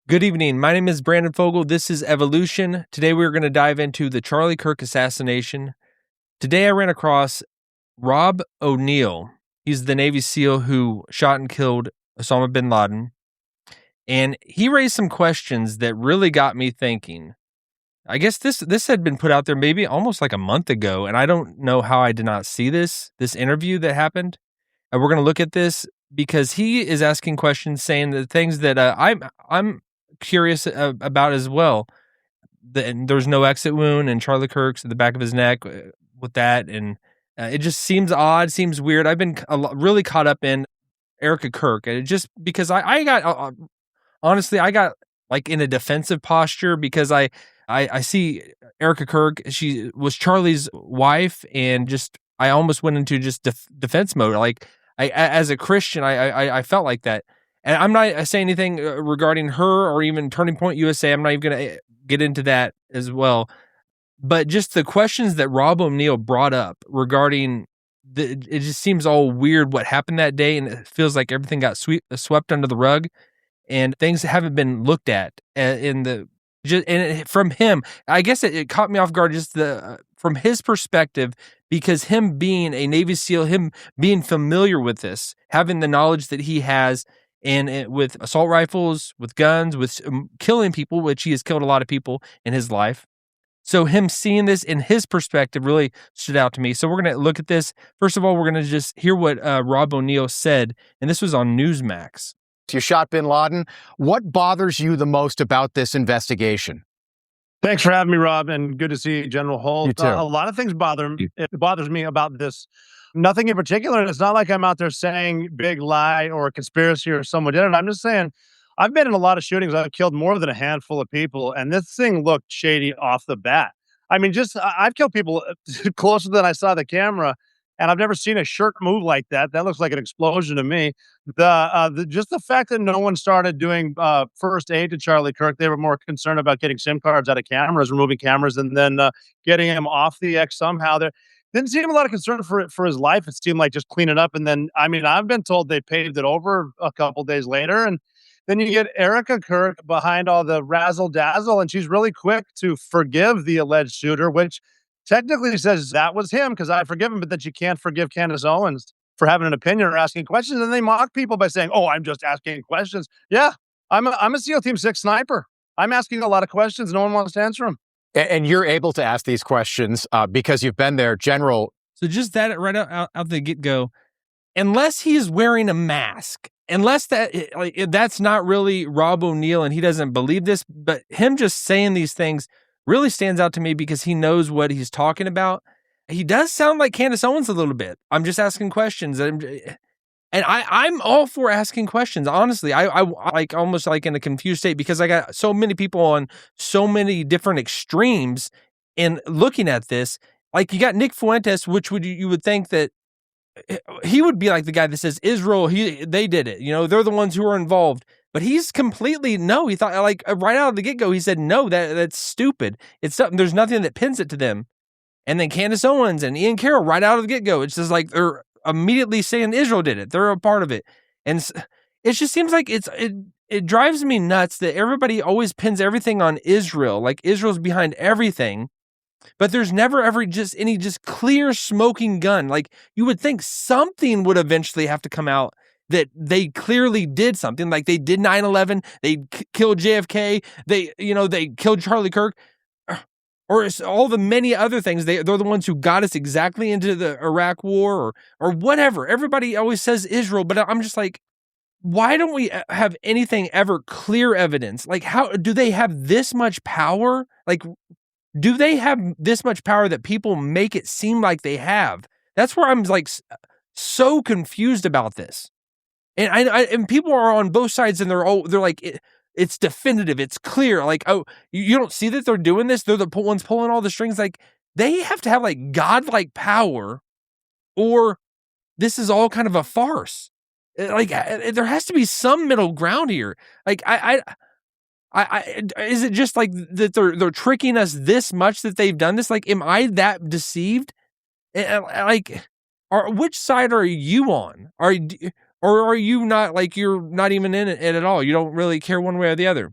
Good evening. My name is Brandon Fogal. This is Evolution. Today we're going to dive into the Charlie Kirk assassination. Today I ran across Rob O'Neill. He's the Navy SEAL who shot and killed Osama bin Laden. And he raised some questions that really got me thinking. I guess this had been put out there maybe almost like a month ago, and I don't know how I did not see this interview that happened. And we're going to look at this because he is asking questions, saying the things that I'm curious about as well. There's no exit wound, and Charlie Kirk's at the back of his neck with that, and it just seems odd, seems weird. I've been really caught up in Erika Kirk, and it just because I got honestly, I got like in a defensive posture because I see Erika Kirk. She was Charlie's wife, and just I almost went into just defense mode. Like as a Christian, I felt like that. And I'm not saying anything regarding her or even Turning Point USA. I'm not even going to get into that as well. But just the questions that Rob O'Neill brought up regarding it just seems all weird what happened that day, and it feels like everything got swept under the rug, and things haven't been looked at from him. I guess it caught me off guard just from his perspective, because him being a Navy SEAL, him being familiar with this, having the knowledge that he has. And with assault rifles, with guns, with killing people, which he has killed a lot of people in his life. So him seeing this in his perspective really stood out to me. So we're going to look at this. First of all, we're going to just hear what Rob O'Neill said, and this was on Newsmax. You shot bin Laden. What bothers you the most about this investigation? Thanks for having me, Rob, and good to see you, General Holt. You too. A lot of things bothers me about this. Nothing in particular. It's not like I'm out there saying big lie or conspiracy or someone did it. I'm just saying I've been in a lot of shootings. I've killed more than a handful of people, and this thing looked shady off the bat. I mean, I've killed people closer than I saw the camera, and I've never seen a shirt move like that. That looks like an explosion to me. Just the fact that no one started doing first aid to Charlie Kirk. They were more concerned about getting SIM cards out of cameras, removing cameras, and then getting him off the X somehow. There didn't seem a lot of concern for his life. It seemed like just clean it up. And then, I mean, I've been told they paved it over a couple days later. And then you get Erika Kirk behind all the razzle dazzle, and she's really quick to forgive the alleged shooter, which technically says that was him because I forgive him, but that you can't forgive Candace Owens for having an opinion or asking questions. And they mock people by saying, "Oh, I'm just asking questions." Yeah, I'm a SEAL Team 6 sniper. I'm asking a lot of questions. No one wants to answer them. And you're able to ask these questions because you've been there, General. So just that right out the get-go, unless he's wearing a mask, unless that's not really Rob O'Neill and he doesn't believe this, but him just saying these things really stands out to me because he knows what he's talking about. He does sound like Candace Owens a little bit. I'm just asking questions. And I'm all for asking questions. Honestly, I like almost like in a confused state because I got so many people on so many different extremes in looking at this. Like you got Nick Fuentes, which you would think that he would be like the guy that says Israel, they did it. You know, they're the ones who are involved. But he's completely no. He thought like right out of the get-go, he said no. That's stupid. It's something. There's nothing that pins it to them. And then Candace Owens and Ian Carroll right out of the get-go, it's just like they're immediately saying Israel did it. They're a part of it. And it just seems like it drives me nuts that everybody always pins everything on Israel. Like Israel's behind everything, but there's never ever just any clear smoking gun. Like you would think something would eventually have to come out that they clearly did something. Like they did 9/11, they killed JFK, they killed Charlie Kirk. Or all the many other things. They're the ones who got us exactly into the Iraq war or whatever. Everybody always says Israel, but I'm just like, why don't we have anything ever clear evidence? Like, how do they have this much power? Like, do they have this much power that people make it seem like they have? That's where I'm like so confused about this. And people are on both sides, and they're like. It's definitive. It's clear. Like, oh, you don't see that they're doing this? They're the ones pulling all the strings. Like, they have to have like godlike power, or this is all kind of a farce. Like, there has to be some middle ground here. Like, I is it just like that they're tricking us this much that they've done this? Like, am I that deceived? Like, which side are you on? Or are you not, like, you're not even in it at all? You don't really care one way or the other?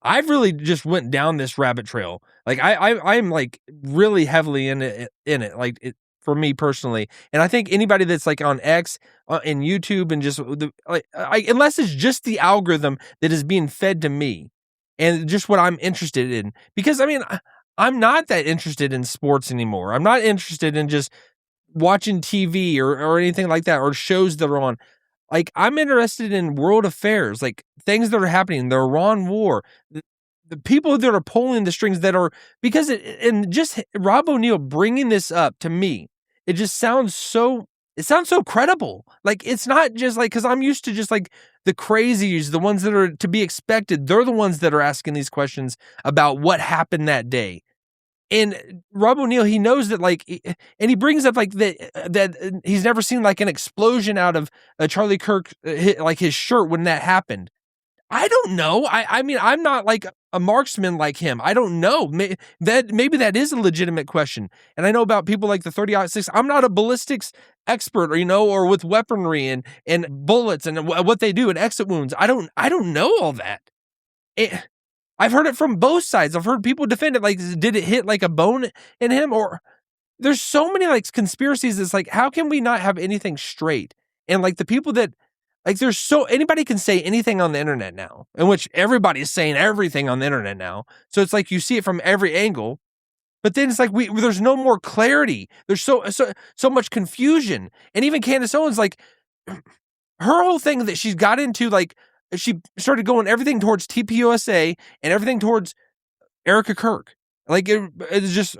I've really just went down this rabbit trail. Like I'm like really heavily in it. Like for me personally, and I think anybody that's like on X and YouTube and just unless it's just the algorithm that is being fed to me and just what I'm interested in, because I mean I'm not that interested in sports anymore. I'm not interested in just watching TV or anything like that, or shows that are on. Like, I'm interested in world affairs, like things that are happening, the Iran war, the people that are pulling the strings that are, because and just Rob O'Neill bringing this up to me, it just sounds so, it sounds so credible. Like, it's not just like, cause I'm used to just like the crazies, the ones that are to be expected. They're the ones that are asking these questions about what happened that day. And Rob O'Neill, he knows that, like, and he brings up like that he's never seen like an explosion out of Charlie Kirk, like his shirt when that happened. I don't know. I mean, I'm not like a marksman like him. I don't know. Maybe that is a legitimate question. And I know about people like the 30-06. I'm not a ballistics expert, or or with weaponry and bullets and what they do and exit wounds. I don't know all that. I've heard it from both sides. I've heard people defend it. Like, did it hit like a bone in him? Or there's so many like conspiracies. It's like, how can we not have anything straight? And like the people that like, anybody can say anything on the internet now, in which everybody's saying everything on the internet now. So it's like, you see it from every angle, but then it's like, there's no more clarity. There's so much confusion. And even Candace Owens, like her whole thing that she's got into, like, she started going everything towards TPUSA and everything towards Erika Kirk. Like, it's just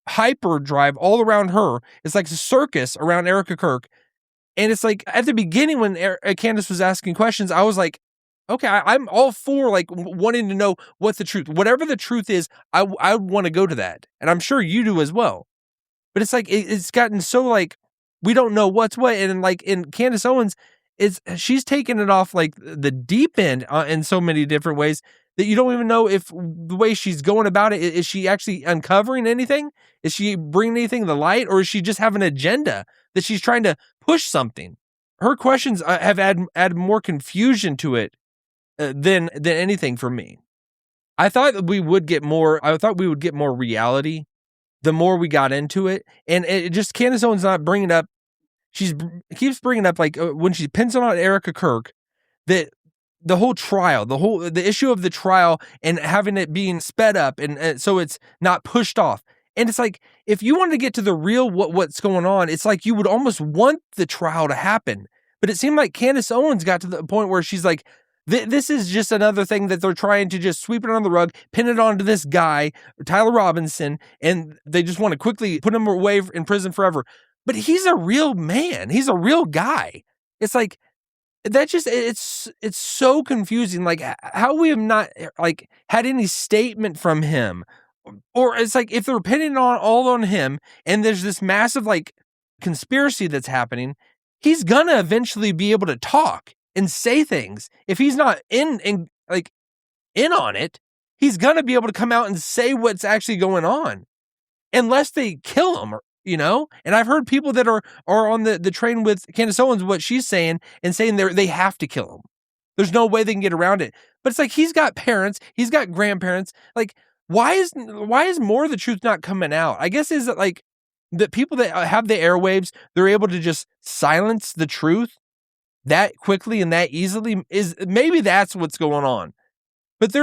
hyperdrive all around her. It's like a circus around Erika Kirk. And it's like, at the beginning when Candace was asking questions, I was like, okay, I'm all for like wanting to know what the truth, whatever the truth is, I want to go to that. And I'm sure you do as well. But it's like, it's gotten so like, we don't know what's what. And like in Candace Owens, she's taken it off like the deep end in so many different ways that you don't even know if the way she's going about it, is she actually uncovering anything? Is she bringing anything to light, or is she just have an agenda that she's trying to push something? Her questions have added more confusion to it than anything for me. I thought that we would get more. I thought we would get more reality the more we got into it, and it just, Candace Owens not bringing up. She keeps bringing up like when she pins on Erika Kirk, that the whole trial, the issue of the trial and having it being sped up and so it's not pushed off. And it's like, if you wanted to get to the real what's going on, it's like you would almost want the trial to happen. But it seemed like Candace Owens got to the point where she's like, this is just another thing that they're trying to just sweep it on the rug, pin it onto this guy, Tyler Robinson, and they just want to quickly put him away in prison forever. But he's a real man. He's a real guy. It's like, that just, it's so confusing. Like, how we have not like had any statement from him, or it's like, if they're pinning all on him and there's this massive like conspiracy that's happening, he's gonna eventually be able to talk and say things. If he's not in on it, he's gonna be able to come out and say what's actually going on, unless they kill him. And I've heard people that are on the train with Candace Owens, what she's saying, and saying they have to kill him. There's no way they can get around it. But it's like, he's got parents, he's got grandparents. Like, why is more of the truth not coming out? I guess is that like the people that have the airwaves, they're able to just silence the truth that quickly and that easily. Is maybe that's what's going on. But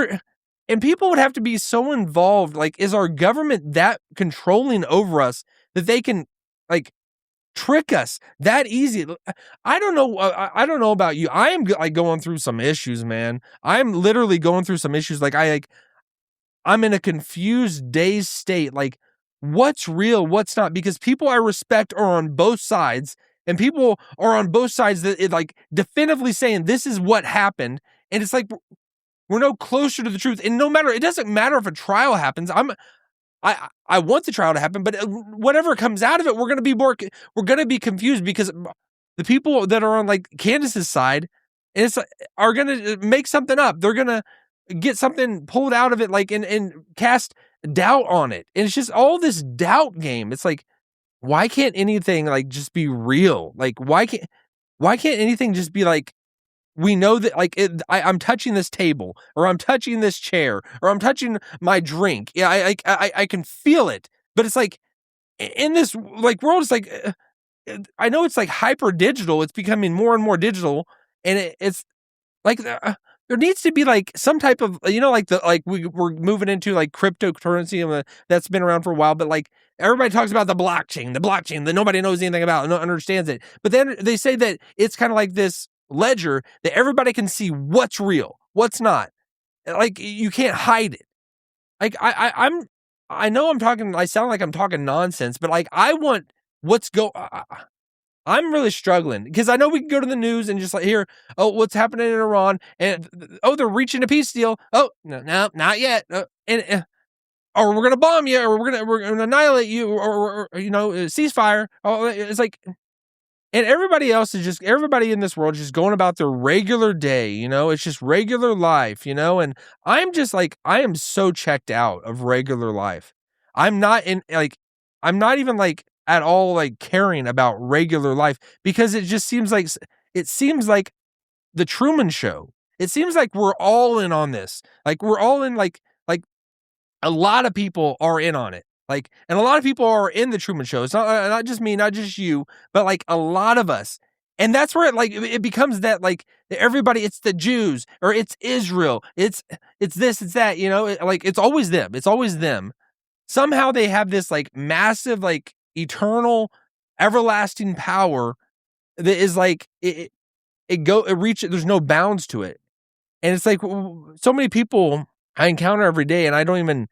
and people would have to be so involved. Like, is our government that controlling over us that they can like trick us that easy? I don't know. I don't know about you. I am like going through some issues, man. I'm literally going through some issues. Like, I'm in a confused, dazed state. Like, what's real, what's not? Because people I respect are on both sides, and people are on both sides that like definitively saying this is what happened. And it's like, we're no closer to the truth. And it doesn't matter if a trial happens. I want the trial to happen, but whatever comes out of it, we're going to be confused, because the people that are on like Candace's side are going to make something up. They're going to get something pulled out of it, like, and cast doubt on it. And it's just all this doubt game. It's like, why can't anything like just be real? Like, why can't anything just be like we know that like I'm touching this table, or I'm touching this chair, or I'm touching my drink. Yeah, I can feel it, but it's like in this like world, it's like I know it's like hyper digital. It's becoming more and more digital, and it's like there needs to be like some type of like we're moving into like cryptocurrency, and that's been around for a while, but like everybody talks about the blockchain that nobody knows anything about, no understands it. But then they say that it's kind of like this ledger that everybody can see what's real, what's not. Like you can't hide it. Like I know I sound like I'm talking nonsense, but like I want I'm really struggling because I know we can go to the news and just like hear, oh, what's happening in Iran, and they're reaching a peace deal. Oh, no, not yet, or we're gonna bomb you, or we're gonna annihilate you, or ceasefire. Oh, it's like, and everybody in this world is just going about their regular day. It's just regular life. And I'm just like I am so checked out of regular life. I'm not even like at all like caring about regular life, because it seems like the Truman Show. It seems like we're all in on this. Like we're all in like a lot of people are in on it. Like, and a lot of people are in the Truman Show. It's not just me, not just you, but like a lot of us. And that's where it becomes that like everybody, it's the Jews, or it's Israel, it's this, it's that, like it's always them. It's always them. Somehow they have this like massive, like eternal, everlasting power that is like it reaches. There's no bounds to it, and it's like so many people I encounter every day, and I don't even.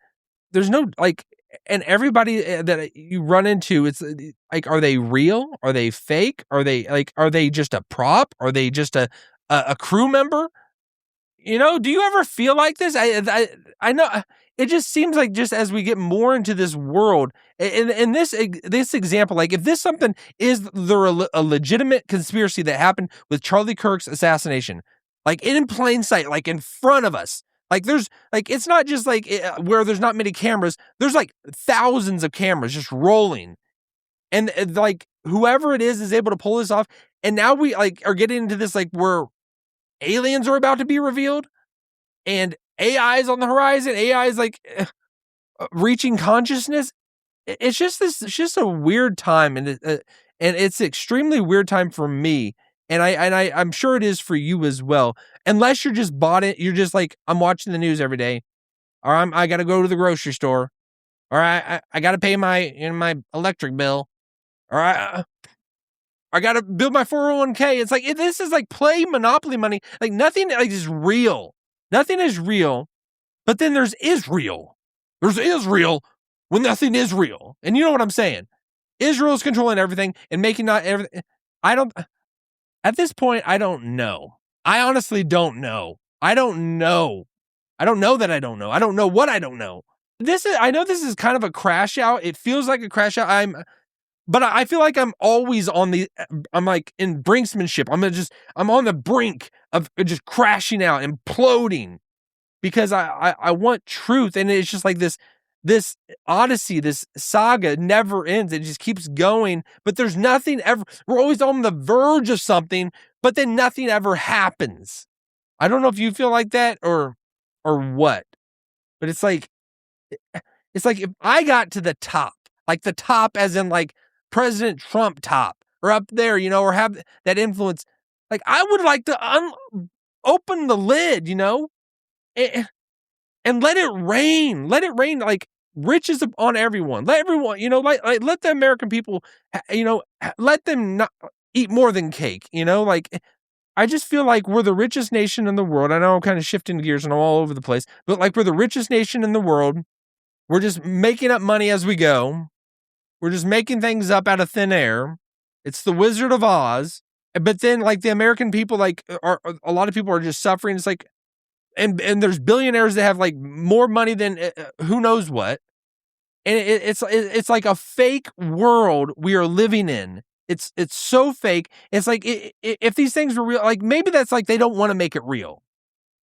There's no like, and everybody that you run into, it's like, are they real? Are they fake? Are they just a prop? Are they just a crew member? Do you ever feel like this? I know it just seems like just as we get more into this world, in this example, like if this something is a legitimate conspiracy that happened with Charlie Kirk's assassination, like in plain sight, like in front of us, like there's like it's not just like where there's not many cameras, there's like thousands of cameras just rolling, and like whoever it is able to pull this off, and now we like are getting into this like where aliens are about to be revealed, and AI is on the horizon. AI is like reaching consciousness. It's just a weird time, and it's an extremely weird time for me, and I'm sure it is for you as well. Unless you're just bought it, you're just like, I'm watching the news every day, or I got to go to the grocery store, or I got to pay my electric bill, or I got to build my 401k. It's like, this is like play Monopoly money. Like nothing like is real. Nothing is real. But then there's Israel. There's Israel when nothing is real. And you know what I'm saying? Israel is controlling everything and making not everything. At this point, I don't know. I honestly don't know. I don't know. I don't know that I don't know. I don't know what I don't know. I know this is kind of a crash out. It feels like a crash out. But I feel like I'm always I'm like in brinksmanship. I'm on the brink of just crashing out, imploding, because I want truth. And it's just like this odyssey, this saga never ends. It just keeps going, but there's nothing ever. We're always on the verge of something, but then nothing ever happens. I don't know if you feel like that or what, but it's like if I got to the top, like the top as in like President Trump top, or up there, or have that influence. Like I would like to open the lid, and let it rain. Let it rain like riches on everyone. Let everyone, like let the American people, let them not eat more than cake. Like I just feel like we're the richest nation in the world. I know I'm kind of shifting gears and I'm all over the place, but like we're the richest nation in the world. We're just making up money as we go. We're just making things up out of thin air. It's the Wizard of Oz. But then like the American people, like a lot of people are just suffering. It's like, and there's billionaires that have like more money than who knows what. And it's like a fake world we are living in. It's so fake. It's like if these things were real, like maybe that's like they don't want to make it real.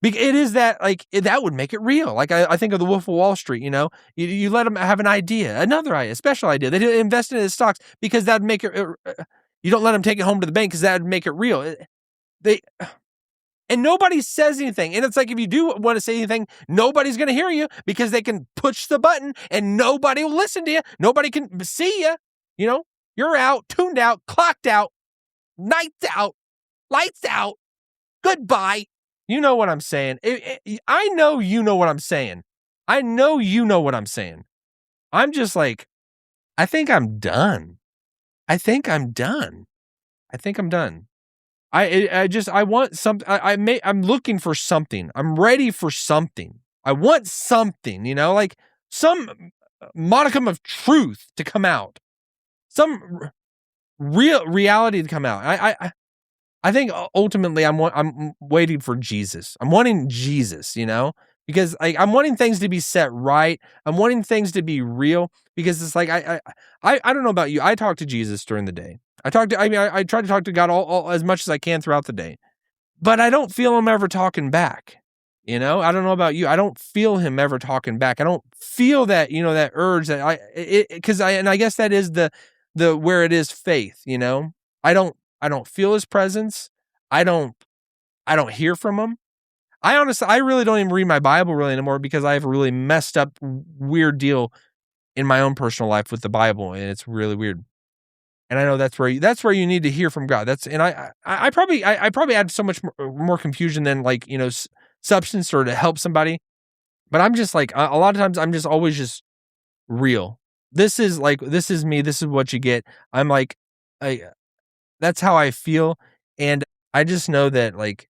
It is that like that would make it real. Like I think of the Wolf of Wall Street. You let them have an idea, another idea, a special idea. They invest in his stocks because that'd make it. You don't let them take it home to the bank because that would make it real. And nobody says anything. And it's like, if you do want to say anything, nobody's going to hear you because they can push the button and nobody will listen to you. Nobody can see you. You know, you're out, tuned out, clocked out, nights out, lights out, goodbye. You know what I'm saying. I know you know what I'm saying. I know you know what I'm saying. I'm just like, I think I'm done. I think I'm done. I want something. I'm looking for something. I'm ready for something. I want something, you know, like some modicum of truth to come out, some real reality to come out. I think ultimately I'm waiting for Jesus. I'm wanting Jesus, you know, because I'm wanting things to be set right. I'm wanting things to be real, because it's like, I don't know about you. I talk to Jesus during the day. I try to talk to God all as much as I can throughout the day, but I don't feel him ever talking back. You know, I don't know about you. I don't feel him ever talking back. I don't feel that, you know, that urge that I guess that is the where it is faith, you know. I don't feel his presence. I don't hear from him. I really don't even read my Bible really anymore, because I have a really messed up, weird deal in my own personal life with the Bible, and it's really weird. And I know that's where you need to hear from God. I probably add so much more confusion than, like, you know, substance or to help somebody. But I'm just like, a lot of times I'm just always just real. This is me. This is what you get. I'm like, that's how I feel. And I just know that, like,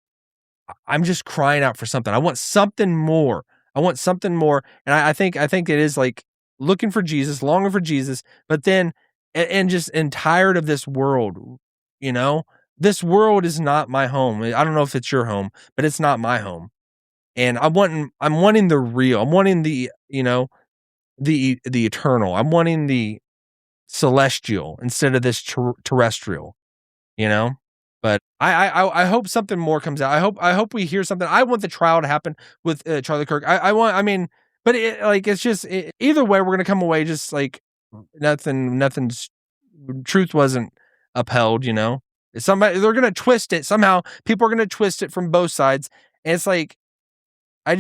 I'm just crying out for something. I want something more. And I think it is like looking for Jesus, longing for Jesus, but then, and tired of this world, you know? This world is not my home. I don't know if it's your home, but it's not my home. And I'm wanting the real. I'm wanting the, you know, the eternal. I'm wanting the celestial instead of this terrestrial, you know? But I hope something more comes out. I hope we hear something. I want the trial to happen with Charlie Kirk. But it's just, either way, we're going to come away just like nothing's truth wasn't upheld, you know. They're going to twist it somehow. People are going to twist it from both sides. And it's like, I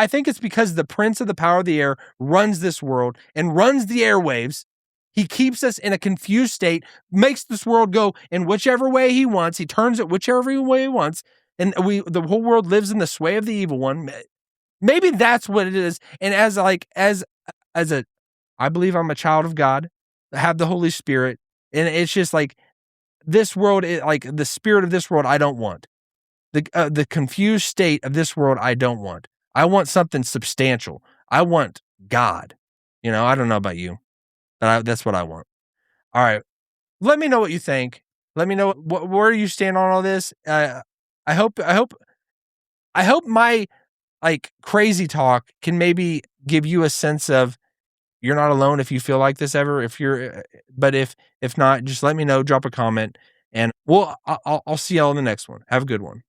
think it's because the prince of the power of the air runs this world and runs the airwaves. He keeps us in a confused state, makes this world go in whichever way he wants. He turns it whichever way he wants. And the whole world lives in the sway of the evil one. Maybe that's what it is. And I believe I'm a child of God. I have the Holy Spirit. And it's just like, this world, like the spirit of this world, I don't want. The confused state of this world, I don't want. I want something substantial. I want God. You know, I don't know about you. That's what I want. All right. Let me know what you think. Let me know where you stand on all this. I hope my, like, crazy talk can maybe give you a sense of you're not alone if you feel like this ever. But if not, just let me know, drop a comment, and I'll see y'all in the next one. Have a good one.